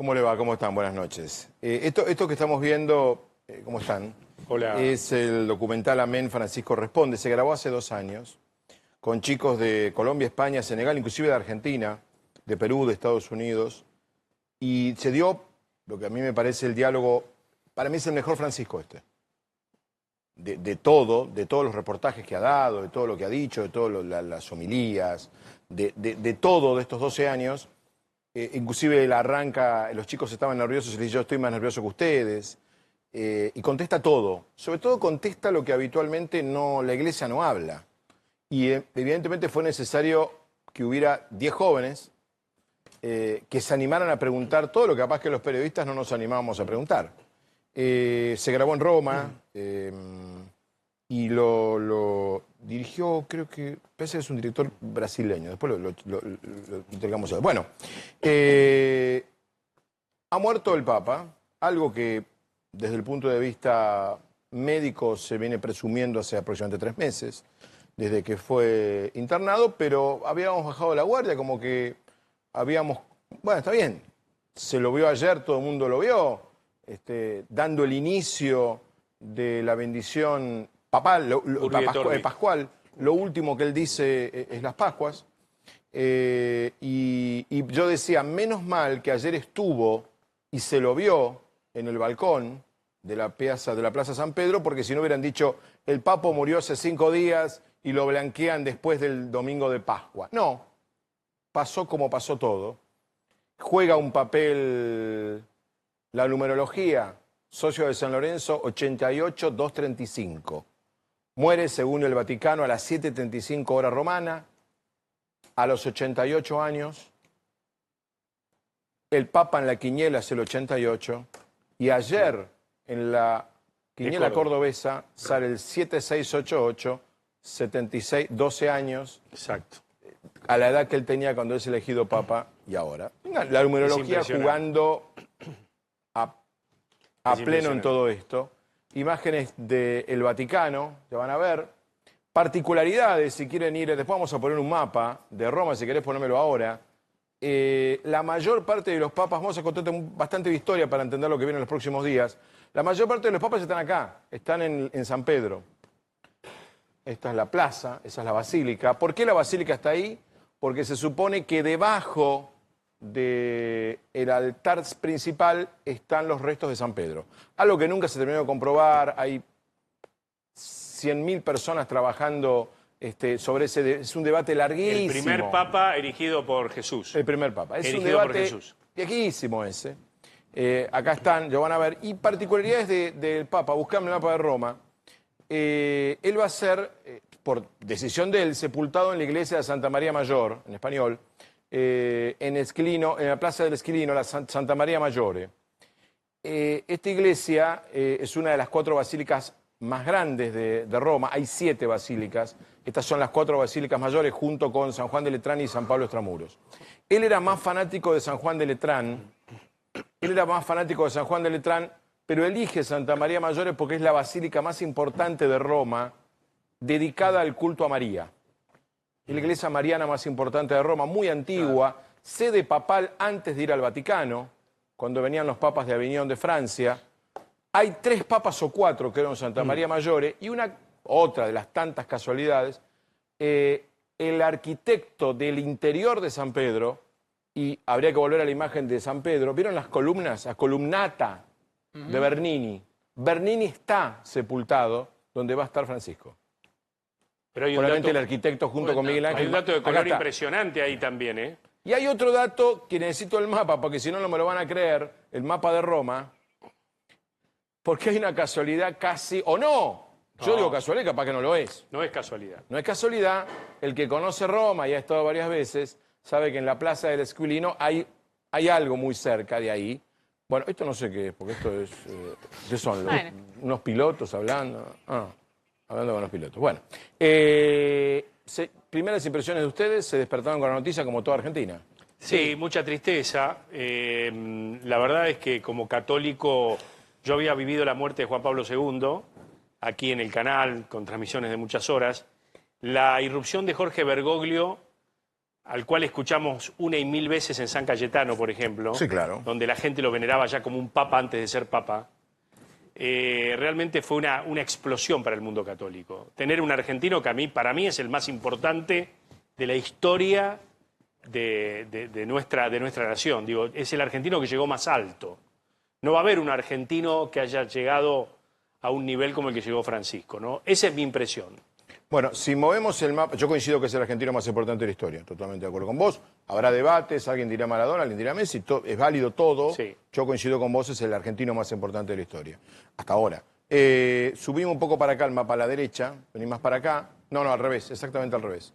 ¿Cómo le va? ¿Cómo están? Buenas noches. Esto que estamos viendo, ¿cómo están? Hola. Es el documental Amén Francisco Responde. Se grabó hace 2 años con chicos de Colombia, España, Senegal, inclusive de Argentina, de Perú, de Estados Unidos. Y se dio lo que a mí me parece el diálogo, para mí es el mejor Francisco este. De todos los reportajes que ha dado, de todo lo que ha dicho, de todas las homilías, de todo de estos 12 años. Inclusive él arranca, los chicos estaban nerviosos y le dice, yo estoy más nervioso que ustedes. Y contesta todo. Sobre todo contesta lo que habitualmente la iglesia no habla. Y evidentemente fue necesario que hubiera 10 jóvenes que se animaran a preguntar todo lo que capaz que los periodistas no nos animábamos a preguntar. Se grabó en Roma y lo dirigió, creo que, parece que es un director brasileño, después lo entregamos a él. Bueno, ha muerto el Papa, algo que desde el punto de vista médico se viene presumiendo hace aproximadamente 3 meses, desde que fue internado, pero habíamos bajado la guardia, como que bueno, está bien, se lo vio ayer, todo el mundo lo vio, dando el inicio de la bendición papal, pascual. Lo último que él dice es las Pascuas. Y yo decía, menos mal que ayer estuvo y se lo vio en el balcón de la Plaza San Pedro, porque si no hubieran dicho, el Papa murió hace 5 días y lo blanquean después del domingo de Pascua. No, pasó como pasó todo. Juega un papel la numerología, socio de San Lorenzo, 88-235. Muere, según el Vaticano, a las 7:35 hora romana, a los 88 años. El Papa en la quiniela es el 88. Y ayer, en la quiniela cordobesa, sale el 7688, 76, 12 años. Exacto. A la edad que él tenía cuando es elegido Papa y ahora. La numerología jugando a pleno en todo esto. Imágenes del Vaticano, que van a ver. Particularidades, si quieren ir, después vamos a poner un mapa de Roma, si querés ponérmelo ahora. La mayor parte de los papas, vamos a contar bastante de historia para entender lo que viene en los próximos días. La mayor parte de los papas están acá, están en San Pedro. Esta es la plaza, esa es la basílica. ¿Por qué la basílica está ahí? Porque se supone que debajo del altar principal están los restos de San Pedro. Algo que nunca se terminó de comprobar, hay 100.000 personas trabajando sobre es un debate larguísimo. El primer papa erigido por Jesús. El primer papa. Es un erigido por debate Jesús. viejísimo ese. Acá están, lo van a ver. Y particularidades del papa, buscame el mapa de Roma. Él va a ser, por decisión de él, sepultado en la iglesia de Santa María Mayor, en español, en Esquilino, en la plaza del Esquilino, la Santa María Maggiore. Esta iglesia es una de las 4 basílicas más grandes de Roma. Hay 7 basílicas. Estas son las 4 basílicas mayores junto con San Juan de Letrán y San Pablo Extramuros. Él era más fanático de San Juan de Letrán. Pero elige Santa María Maggiore porque es la basílica más importante de Roma dedicada al culto a María. Es la iglesia mariana más importante de Roma, muy antigua, sede papal antes de ir al Vaticano, cuando venían los papas de Aviñón de Francia. Hay 3 papas o 4 que eran Santa María Maggiore y otra de las tantas casualidades, el arquitecto del interior de San Pedro, y habría que volver a la imagen de San Pedro, ¿vieron las columnas, la columnata de Bernini? Bernini está sepultado donde va a estar Francisco. Pero hay probablemente el arquitecto junto con Miguel Ángel. Hay un dato de color impresionante ahí también, ¿eh? Y hay otro dato que necesito el mapa, porque si no, no me lo van a creer, el mapa de Roma, porque hay una casualidad casi, o no. Yo digo casualidad, capaz que no lo es. No es casualidad. No es casualidad. El que conoce Roma y ha estado varias veces, sabe que en la plaza del Esquilino hay algo muy cerca de ahí. Bueno, esto no sé qué es, porque esto es... ¿Qué son? Unos pilotos hablando. Hablando con los pilotos. Bueno, primeras impresiones de ustedes, se despertaron con la noticia como toda Argentina. Sí, mucha tristeza. La verdad es que como católico yo había vivido la muerte de Juan Pablo II, aquí en el canal, con transmisiones de muchas horas. La irrupción de Jorge Bergoglio al cual escuchamos una y mil veces en San Cayetano, por ejemplo, Sí, claro. donde la gente lo veneraba ya como un papa antes de ser papa, realmente fue una explosión para el mundo católico. Tener un argentino que para mí es el más importante de la historia de nuestra nación. Digo, es el argentino que llegó más alto. No va a haber un argentino que haya llegado a un nivel como el que llegó Francisco, ¿no? Esa es mi impresión. Bueno, si movemos el mapa, yo coincido que es el argentino más importante de la historia, totalmente de acuerdo con vos. Habrá debates, alguien dirá Maradona, alguien dirá Messi, es válido todo. Sí. Yo coincido con vos, es el argentino más importante de la historia, hasta ahora. Subimos un poco para acá el mapa a la derecha, vení más para acá. No, al revés, exactamente al revés.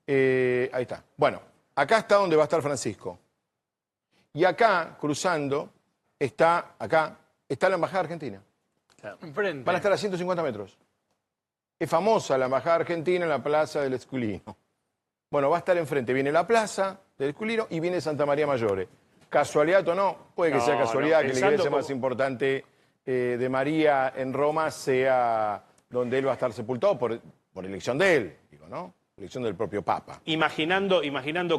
Ahí está. Bueno, acá está donde va a estar Francisco. Y acá, cruzando, está la Embajada Argentina. Claro. Enfrente. Van a estar a 150 metros. Es famosa la Embajada Argentina en la Plaza del Esculino. Bueno, va a estar enfrente. Viene la Plaza del Esculino y viene Santa María Maggiore. ¿Casualidad o no? Puede que sea casualidad que la iglesia más importante de María en Roma sea donde él va a estar sepultado por elección de él, digo, ¿no? Elección del propio Papa. Imaginando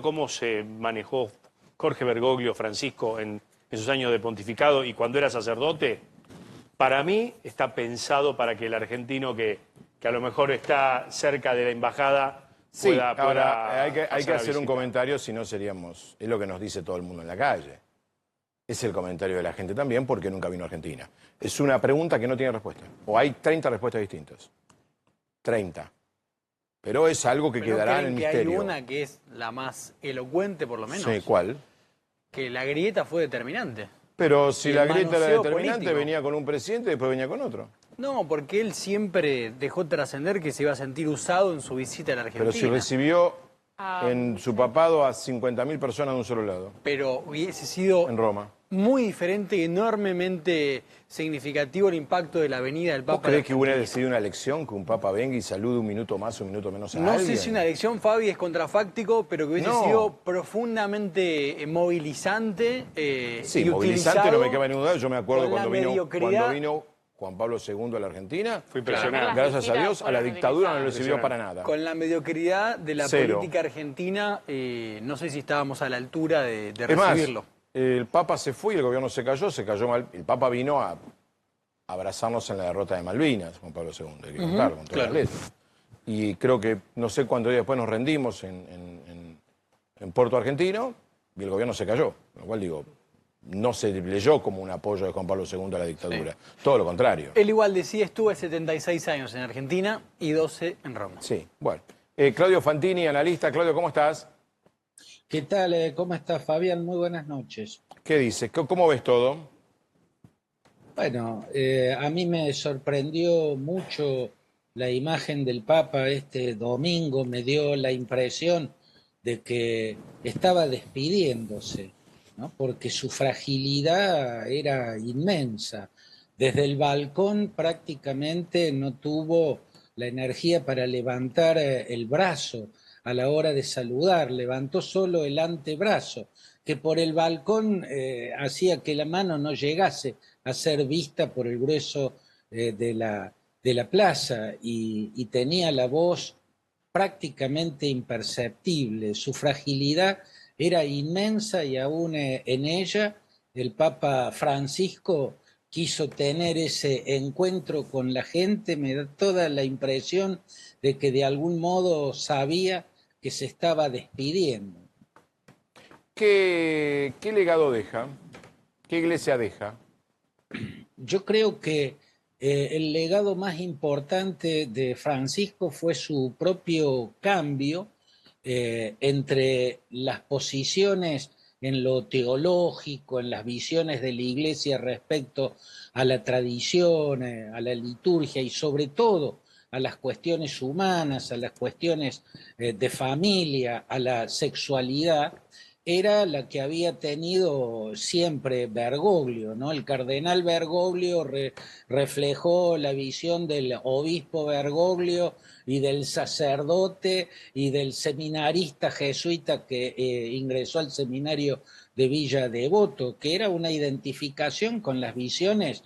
cómo se manejó Jorge Bergoglio, Francisco, en sus años de pontificado y cuando era sacerdote, para mí está pensado para que el argentino que a lo mejor está cerca de la embajada pueda ahora hay que pasar a hacer un visitar. comentario, si no seríamos... Es lo que nos dice todo el mundo en la calle. Es el comentario de la gente también porque nunca vino a Argentina. Es una pregunta que no tiene respuesta. O hay 30 respuestas distintas. 30. Pero es algo que Pero quedará en creen el que misterio. hay una que es la más elocuente, por lo menos. Sí, ¿cuál? Que la grieta fue determinante. Pero si Y la el grieta era manoseo determinante, político. venía con un presidente y después venía con otro. No, porque él siempre dejó trascender que se iba a sentir usado en su visita a la Argentina. Pero si recibió en su papado a 50.000 personas de un solo lado, Pero hubiese sido en Roma. muy diferente, enormemente significativo el impacto de la venida del ¿Vos Papa. a la creés que hubiera Argentina. decidido una elección que un papa venga y salude un minuto más o un minuto menos a No alguien? sé si una elección, Fabi, es contrafáctico, pero que hubiese No. sido profundamente movilizante Sí, y movilizante, utilizado no me cabe ninguna duda. Yo me acuerdo con la cuando mediocridad. vino Juan Pablo II a la Argentina. Fue impresionante. Gracias a Dios, a la dictadura no le sirvió para nada. Con la mediocridad de la Cero. política argentina, no sé si estábamos a la altura de Es más, recibirlo. el Papa se fue y el gobierno se cayó mal. El Papa vino a abrazarnos en la derrota de Malvinas, Juan Pablo II, hay que contarlo con todas las letras. Y creo que no sé cuántos días después nos rendimos en Puerto Argentino y el gobierno se cayó. Con lo cual digo, no se leyó como un apoyo de Juan Pablo II a la dictadura. Todo lo contrario. Él igual decía, estuve 76 años en Argentina y 12 en Roma. Sí, bueno. Claudio Fantini, analista. Claudio, ¿cómo estás? ¿Qué tal? ¿Cómo estás, Fabián? Muy buenas noches. ¿Qué dices? ¿Cómo ves todo? Bueno, a mí me sorprendió mucho la imagen del Papa este domingo, me dio la impresión de que estaba despidiéndose, ¿no? Porque su fragilidad era inmensa. Desde el balcón prácticamente no tuvo la energía para levantar el brazo a la hora de saludar, levantó solo el antebrazo, que por el balcón hacía que la mano no llegase a ser vista por el grueso de la plaza y tenía la voz prácticamente imperceptible. Su fragilidad era inmensa y aún en ella el Papa Francisco quiso tener ese encuentro con la gente. Me da toda la impresión de que de algún modo sabía que se estaba despidiendo. ¿Qué legado deja? ¿Qué iglesia deja? Yo creo que el legado más importante de Francisco fue su propio cambio entre las posiciones en lo teológico, en las visiones de la Iglesia respecto a la tradición, a la liturgia y sobre todo a las cuestiones humanas, a las cuestiones de familia, a la sexualidad, era la que había tenido siempre Bergoglio, ¿no? El cardenal Bergoglio reflejó la visión del obispo Bergoglio y del sacerdote y del seminarista jesuita que ingresó al seminario de Villa Devoto, que era una identificación con las visiones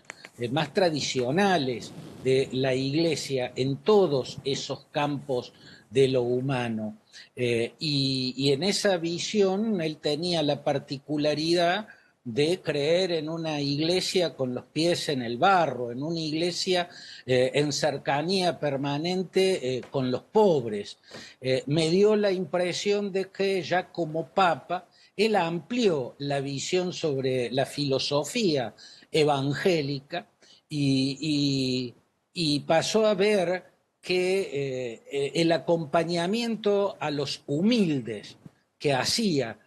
más tradicionales de la Iglesia en todos esos campos de lo humano. Y en esa visión él tenía la particularidad de creer en una iglesia con los pies en el barro, en una iglesia en cercanía permanente con los pobres. Me dio la impresión de que ya como papa, él amplió la visión sobre la filosofía evangélica y pasó a ver que el acompañamiento a los humildes que hacía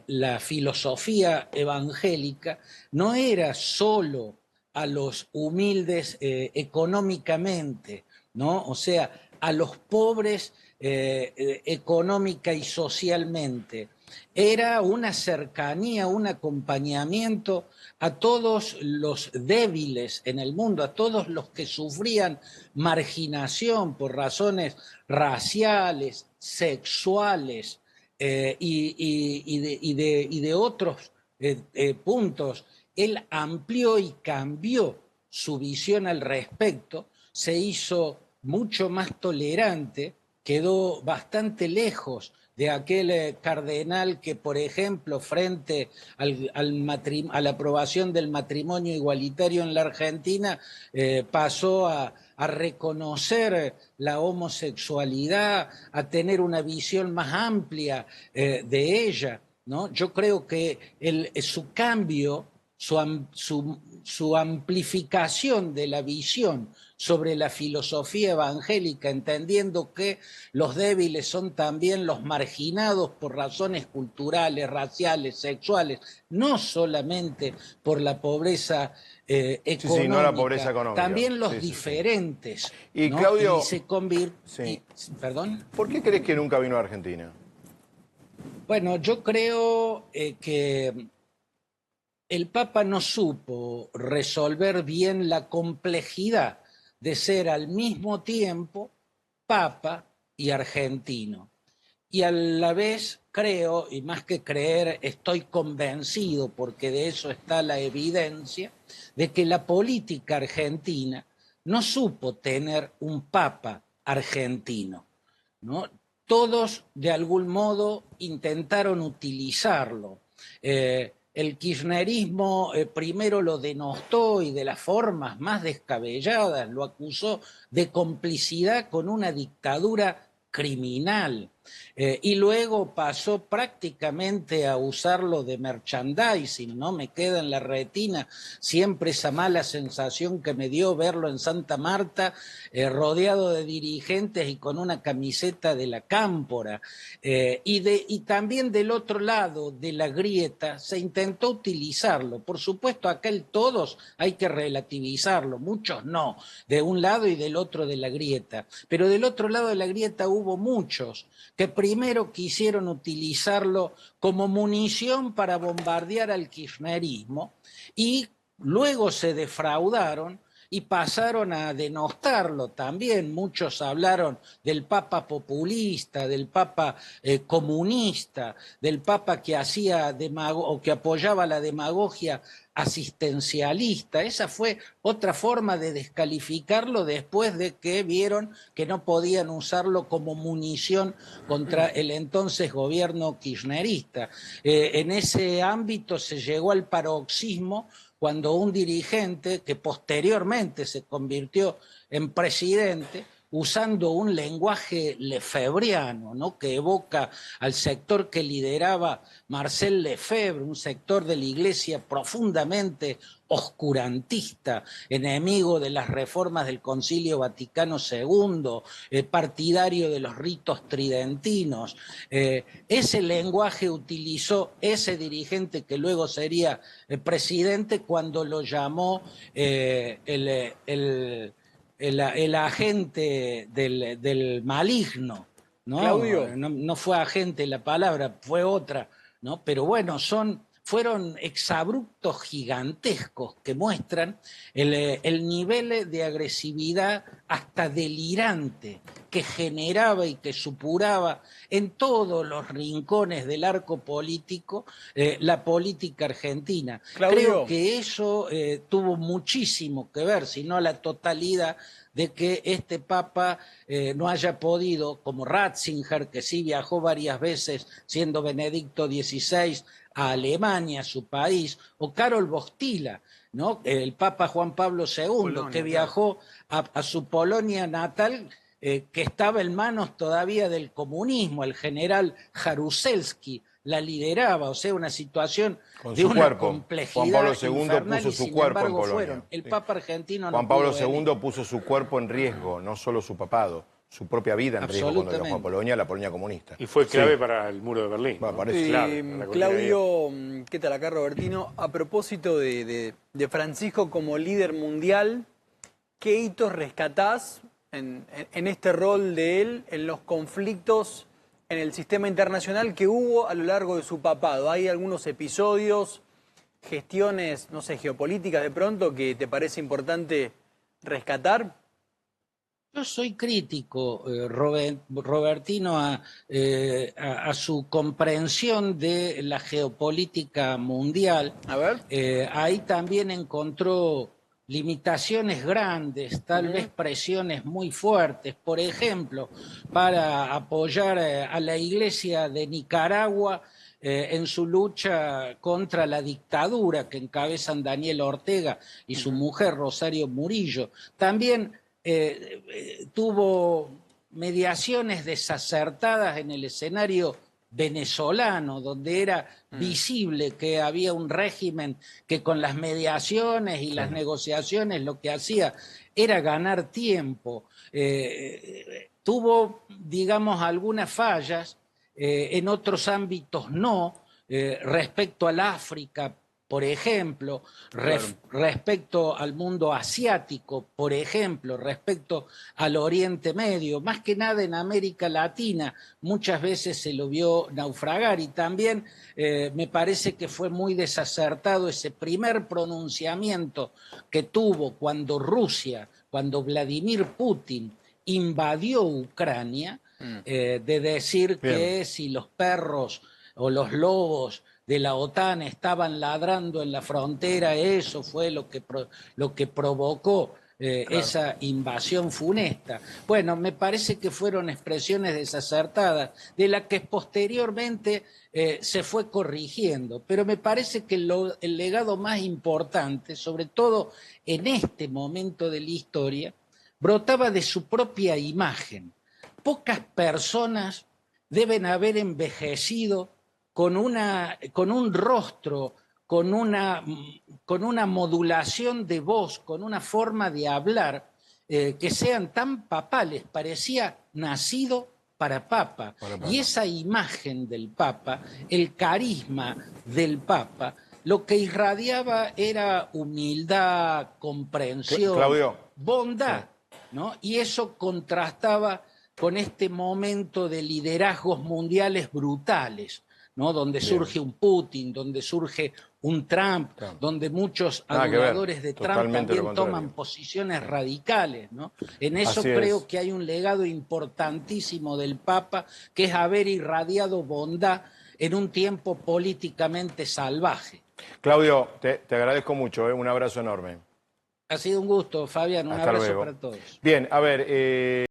la filosofía evangélica no era solo a los humildes económicamente, ¿no? O sea, a los pobres económica y socialmente. Era una cercanía, un acompañamiento a todos los débiles en el mundo, a todos los que sufrían marginación por razones raciales, sexuales y de otros puntos. Él amplió y cambió su visión al respecto, se hizo mucho más tolerante, quedó bastante lejos de aquel cardenal que, por ejemplo, frente a la aprobación del matrimonio igualitario en la Argentina, pasó a reconocer la homosexualidad, a tener una visión más amplia de ella, ¿no? Yo creo que su cambio, su amplificación de la visión sobre la filosofía evangélica, entendiendo que los débiles son también los marginados por razones culturales, raciales, sexuales, no solamente por la pobreza económica, Sí, no la pobreza económica. también los Sí, sí, sí. diferentes. Y ¿no? Claudio, Y se convierte... sí. ¿Perdón? ¿Por qué crees que nunca vino a Argentina? Bueno, yo creo que el Papa no supo resolver bien la complejidad de ser al mismo tiempo Papa y argentino. Y a la vez creo, y más que creer, estoy convencido, porque de eso está la evidencia, de que la política argentina no supo tener un Papa argentino, ¿no? Todos, de algún modo, intentaron utilizarlo. El kirchnerismo primero lo denostó y de las formas más descabelladas lo acusó de complicidad con una dictadura criminal. Y luego pasó prácticamente a usarlo de merchandising, ¿no? Me queda en la retina siempre esa mala sensación que me dio verlo en Santa Marta, rodeado de dirigentes y con una camiseta de la Cámpora. Y también del otro lado de la grieta se intentó utilizarlo. Por supuesto, acá el todos hay que relativizarlo, muchos no, de un lado y del otro de la grieta. Pero del otro lado de la grieta hubo muchos que primero quisieron utilizarlo como munición para bombardear al kirchnerismo y luego se defraudaron y pasaron a denostarlo también. Muchos hablaron del Papa populista, del Papa comunista, del Papa que hacía o que apoyaba la demagogia asistencialista. Esa fue otra forma de descalificarlo después de que vieron que no podían usarlo como munición contra el entonces gobierno kirchnerista. En ese ámbito se llegó al paroxismo cuando un dirigente que posteriormente se convirtió en presidente, usando un lenguaje lefebriano, ¿no? Que evoca al sector que lideraba Marcel Lefebvre, un sector de la Iglesia profundamente oscurantista, enemigo de las reformas del Concilio Vaticano II, partidario de los ritos tridentinos. Ese lenguaje utilizó ese dirigente que luego sería presidente cuando lo llamó el agente del maligno, ¿no? Claudio. No fue agente la palabra, fue otra, ¿no? Pero bueno, son fueron exabruptos gigantescos que muestran el nivel de agresividad hasta delirante que generaba y que supuraba en todos los rincones del arco político la política argentina. Claudio. Creo que eso tuvo muchísimo que ver, si no la totalidad, de que este Papa no haya podido, como Ratzinger, que sí viajó varias veces siendo Benedicto XVI a Alemania, su país, o Karol Wojtyła, ¿no? El Papa Juan Pablo II, Polonia, que viajó a su Polonia natal, que estaba en manos todavía del comunismo, el general Jaruzelski la lideraba, o sea, una situación de una complejidad Juan Pablo II infernal, puso y su sin cuerpo en embargo Polonia. fueron. El Papa argentino Juan no Pablo pudo venir. II puso su cuerpo en riesgo, no solo su papado, su propia vida en riesgo cuando viajó a Polonia, la Polonia comunista. Y fue clave para el muro de Berlín. Bueno, parece. Claro, Claudio, ¿qué tal acá, Robertino? A propósito de Francisco como líder mundial, ¿qué hitos rescatás en este rol de él en los conflictos en el sistema internacional que hubo a lo largo de su papado? ¿Hay algunos episodios, gestiones, no sé, geopolíticas de pronto que te parece importante rescatar? Yo soy crítico, Robertino, a su comprensión de la geopolítica mundial. A ver. Ahí también encontró limitaciones grandes, tal vez presiones muy fuertes, por ejemplo, para apoyar a la Iglesia de Nicaragua en su lucha contra la dictadura que encabezan Daniel Ortega y su mujer Rosario Murillo. También tuvo mediaciones desacertadas en el escenario venezolano, donde era visible que había un régimen que con las mediaciones y las negociaciones lo que hacía era ganar tiempo. Tuvo, digamos, algunas fallas, en otros ámbitos no, respecto al África, por ejemplo, respecto al mundo asiático, por ejemplo, respecto al Oriente Medio, más que nada en América Latina, muchas veces se lo vio naufragar, y también me parece que fue muy desacertado ese primer pronunciamiento que tuvo cuando Vladimir Putin invadió Ucrania, de decir que si los perros o los lobos de la OTAN estaban ladrando en la frontera, eso fue lo que provocó esa invasión funesta. Bueno, me parece que fueron expresiones desacertadas, de las que posteriormente se fue corrigiendo, pero me parece que el legado más importante, sobre todo en este momento de la historia, brotaba de su propia imagen. Pocas personas deben haber envejecido con un rostro, con una modulación de voz, con una forma de hablar, que sean tan papales. Parecía nacido para Papa. Y esa imagen del Papa, el carisma del Papa, lo que irradiaba era humildad, comprensión, bondad, ¿no? Y eso contrastaba con este momento de liderazgos mundiales brutales, ¿no? Donde surge un Putin, donde surge un Trump, donde muchos aduladores de Trump también toman posiciones radicales, ¿no? En eso creo que hay un legado importantísimo del Papa, que es haber irradiado bondad en un tiempo políticamente salvaje. Claudio, te agradezco mucho, un abrazo enorme. Ha sido un gusto, Fabián, un abrazo para todos. Bien, a ver...